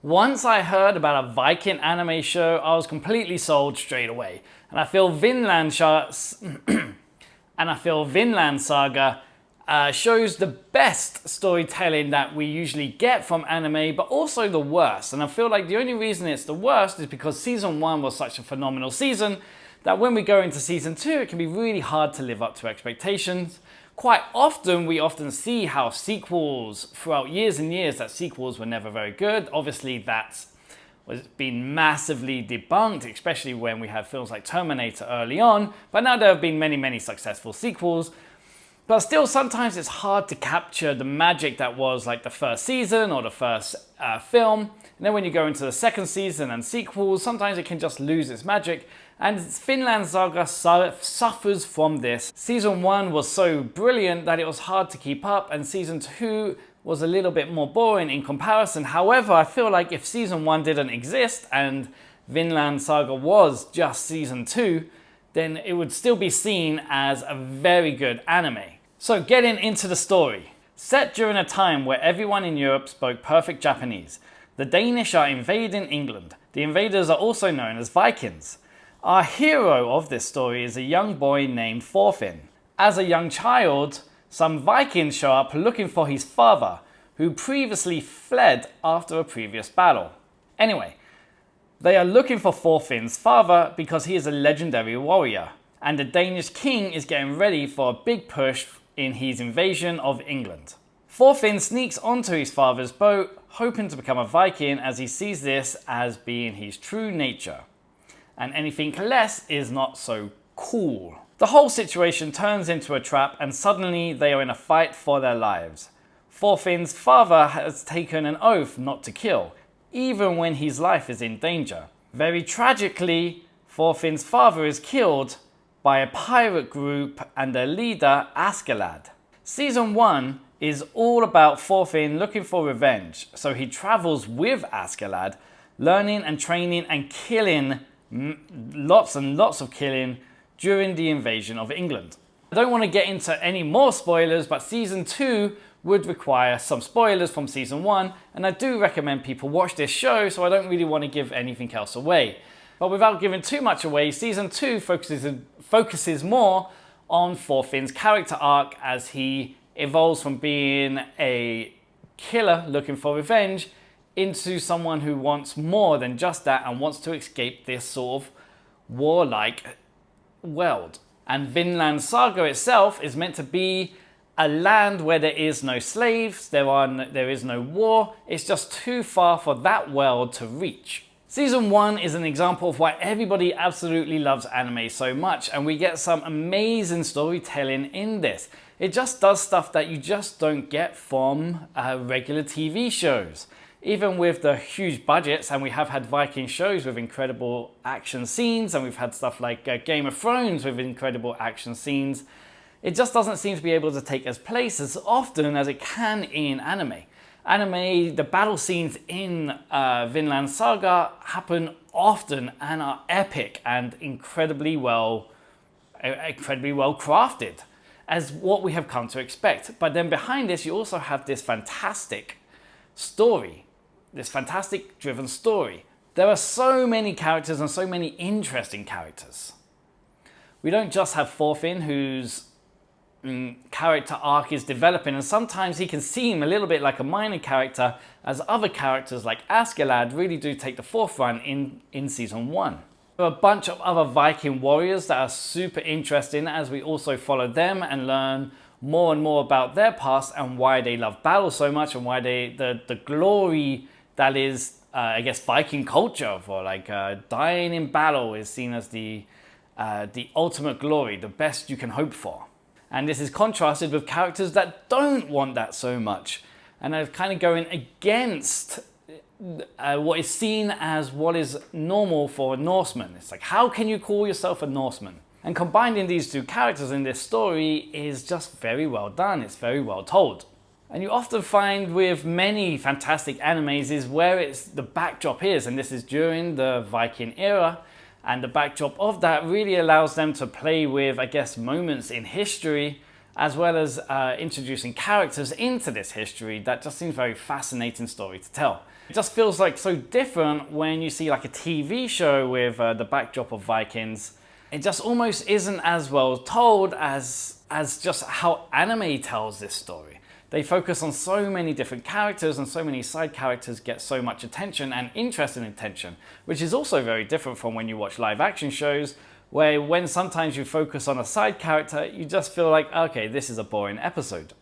Once I heard about a Viking anime show, I was completely sold straight away. And I feel Vinland Saga shows the best storytelling that we usually get from anime, but also the worst. And I feel like the only reason it's the worst is because season 1 was such a phenomenal season that when we go into season 2, it can be really hard to live up to expectations. Quite often, we see how sequels, throughout years and years, that sequels were never very good. Obviously, that's been massively debunked, especially when we had films like Terminator early on. But now there have been many, many successful sequels. But still, sometimes it's hard to capture the magic that was like the first season or the first film. And then when you go into the second season and sequels, sometimes it can just lose its magic. And Vinland Saga suffers from this. Season 1 was so brilliant that it was hard to keep up, and season 2 was a little bit more boring in comparison. However, I feel like if season 1 didn't exist and Vinland Saga was just season 2, then it would still be seen as a very good anime. So getting into the story. Set during a time where everyone in Europe spoke perfect Japanese, the Danish are invading England. The invaders are also known as Vikings. Our hero of this story is a young boy named Thorfinn. As a young child, some Vikings show up looking for his father, who previously fled after a previous battle. Anyway, they are looking for Thorfinn's father because he is a legendary warrior, and the Danish king is getting ready for a big push in his invasion of England. Thorfinn sneaks onto his father's boat, hoping to become a Viking, as he sees this as being his true nature. And anything less is not so cool. The whole situation turns into a trap, and suddenly they are in a fight for their lives. Thorfinn's father has taken an oath not to kill, even when his life is in danger. Very tragically, Thorfinn's father is killed by a pirate group and their leader, Askeladd. Season 1 is all about Thorfinn looking for revenge, so he travels with Askeladd, learning and training and killing lots and lots of killing during the invasion of England. I don't want to get into any more spoilers, but season 2 would require some spoilers from season 1, and I do recommend people watch this show, so I don't really want to give anything else away. But without giving too much away, season 2 focuses more on Thorfinn's character arc as he evolves from being a killer looking for revenge into someone who wants more than just that and wants to escape this sort of warlike world. And Vinland Saga itself is meant to be a land where there is no slaves, there is no war. It's just too far for that world to reach. Season 1 is an example of why everybody absolutely loves anime so much, and we get some amazing storytelling in this. It just does stuff that you just don't get from regular TV shows. Even with the huge budgets, and we have had Viking shows with incredible action scenes, and we've had stuff like Game of Thrones with incredible action scenes, it just doesn't seem to be able to take its place as often as it can in anime. The battle scenes in Vinland Saga happen often and are epic and incredibly well crafted, as what we have come to expect. But then behind this, you also have this fantastic story, this fantastic driven story. There are so many characters and so many interesting characters. We don't just have Thorfinn, whose character arc is developing, and sometimes he can seem a little bit like a minor character, as other characters like Askeladd really do take the forefront in season 1. There are a bunch of other Viking warriors that are super interesting as we also follow them and learn more and more about their past and why they love battle so much, and why the glory that is I guess Viking culture for dying in battle is seen as the ultimate glory, the best you can hope for. And this is contrasted with characters that don't want that so much and are kind of going against what is seen as what is normal for a Norseman. It's like, how can you call yourself a Norseman? And combining these two characters in this story is just very well done. It's very well told. And you often find with many fantastic animes is where the backdrop is, and this is during the Viking era. And the backdrop of that really allows them to play with, I guess, moments in history, as well as introducing characters into this history. That just seems a very fascinating story to tell. It just feels like so different when you see like a TV show with the backdrop of Vikings. It just almost isn't as well told as just how anime tells this story. They focus on so many different characters, and so many side characters get so much attention and interest and attention, which is also very different from when you watch live action shows, where when sometimes you focus on a side character, you just feel like, okay, this is a boring episode.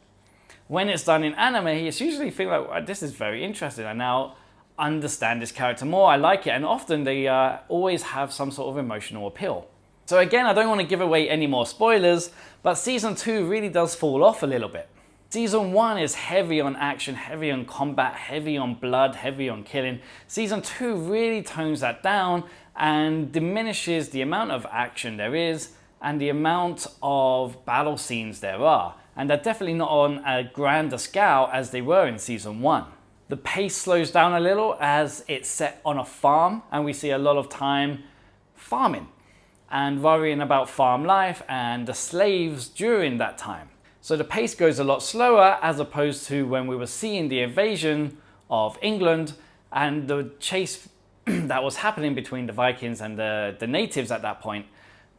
When it's done in anime, it's usually feel like, well, this is very interesting. I now understand this character more, I like it, and often they always have some sort of emotional appeal. So again, I don't want to give away any more spoilers, but Season 2 really does fall off a little bit. Season 1 is heavy on action, heavy on combat, heavy on blood, heavy on killing. Season 2 really tones that down and diminishes the amount of action there is and the amount of battle scenes there are. And they're definitely not on a grander scale as they were in Season 1. The pace slows down a little as it's set on a farm, and we see a lot of time farming and worrying about farm life and the slaves during that time. So the pace goes a lot slower as opposed to when we were seeing the invasion of England and the chase that was happening between the Vikings and the natives at that point,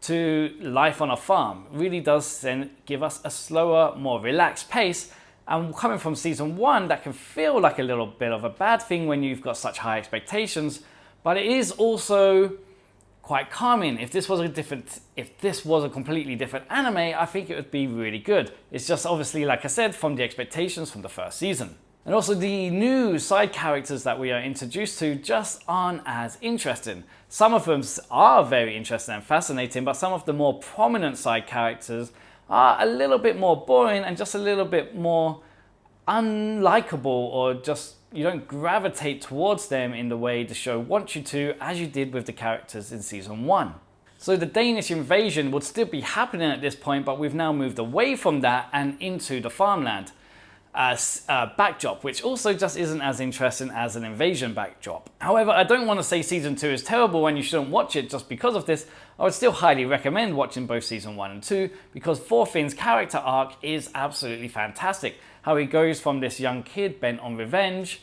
to life on a farm. Really does then give us a slower, more relaxed pace. And coming from Season 1, that can feel like a little bit of a bad thing when you've got such high expectations, but it is also quite calming. If this was a completely different anime, I think it would be really good. It's just obviously, like I said, from the expectations from the first season. And also the new side characters that we are introduced to just aren't as interesting. Some of them are very interesting and fascinating, but some of the more prominent side characters are a little bit more boring and just a little bit more unlikable, or just you don't gravitate towards them in the way the show wants you to, as you did with the characters in Season 1. So the Danish invasion would still be happening at this point, but we've now moved away from that and into the farmland backdrop, which also just isn't as interesting as an invasion backdrop. However, I don't want to say Season 2 is terrible and you shouldn't watch it just because of this. I would still highly recommend watching both Season 1 and 2 because Thorfinn's character arc is absolutely fantastic. How he goes from this young kid bent on revenge,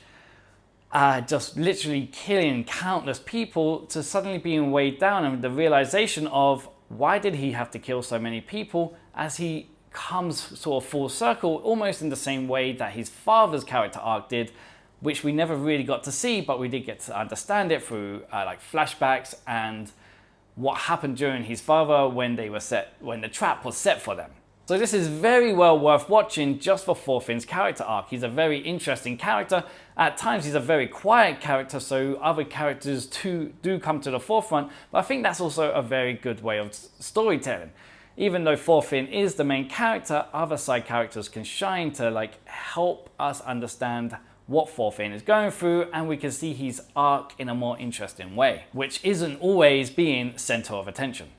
just literally killing countless people, to suddenly being weighed down and the realization of why did he have to kill so many people, as he comes sort of full circle, almost in the same way that his father's character arc did, which we never really got to see, but we did get to understand it through like flashbacks and what happened during his father when the trap was set for them. So this is very well worth watching just for Thorfinn's character arc. He's a very interesting character. At times he's a very quiet character, so other characters too do come to the forefront, but I think that's also a very good way of storytelling. Even though Thorfinn is the main character, other side characters can shine to like help us understand what Thorfinn is going through, and we can see his arc in a more interesting way, which isn't always being center of attention.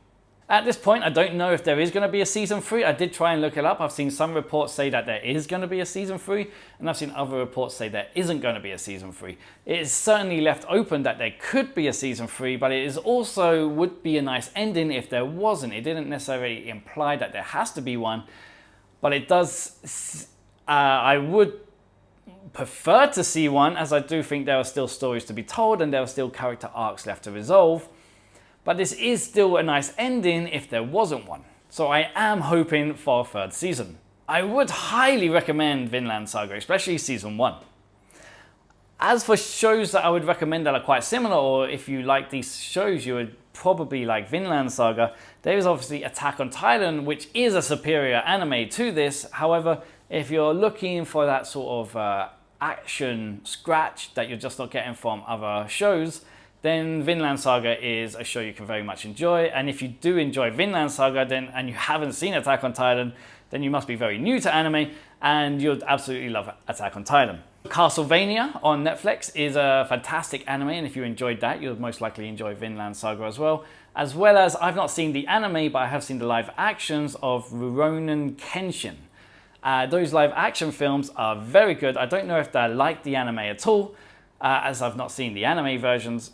At this point, I don't know if there is going to be a Season 3. I did try and look it up. I've seen some reports say that there is going to be a Season 3, and I've seen other reports say there isn't going to be a Season 3. It is certainly left open that there could be a Season 3, but it is also would be a nice ending if there wasn't. It didn't necessarily imply that there has to be one, but it does. I would prefer to see one, as I do think there are still stories to be told and there are still character arcs left to resolve. But this is still a nice ending if there wasn't one. So I am hoping for a third season. I would highly recommend Vinland Saga, especially Season 1. As for shows that I would recommend that are quite similar, or if you like these shows, you would probably like Vinland Saga, there is obviously Attack on Titan, which is a superior anime to this. However, if you're looking for that sort of action scratch that you're just not getting from other shows, then Vinland Saga is a show you can very much enjoy. And if you do enjoy Vinland Saga and you haven't seen Attack on Titan, then you must be very new to anime and you'd absolutely love Attack on Titan. Castlevania on Netflix is a fantastic anime, and if you enjoyed that, you'll most likely enjoy Vinland Saga as well. As well as, I've not seen the anime, but I have seen the live actions of Rurouni Kenshin. Those live action films are very good. I don't know if they're like the anime at all, as I've not seen the anime versions.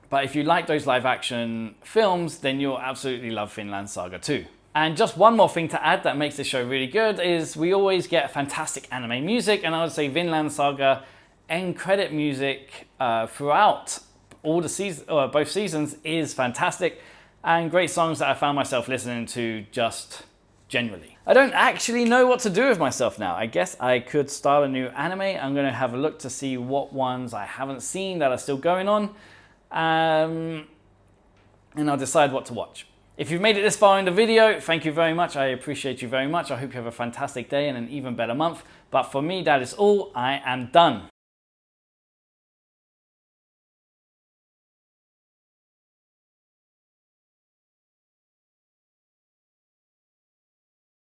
But if you like those live action films, then you'll absolutely love Vinland Saga too. And just one more thing to add that makes this show really good is we always get fantastic anime music, and I would say Vinland Saga end credit music throughout all the seasons, or both seasons, is fantastic, and great songs that I found myself listening to just generally. I don't actually know what to do with myself now. I guess I could start a new anime. I'm going to have a look to see what ones I haven't seen that are still going on, and I'll decide what to watch. If you've made it this far in the video, thank you very much. I appreciate you very much. I hope you have a fantastic day and an even better month. But for me, that is all. I am done.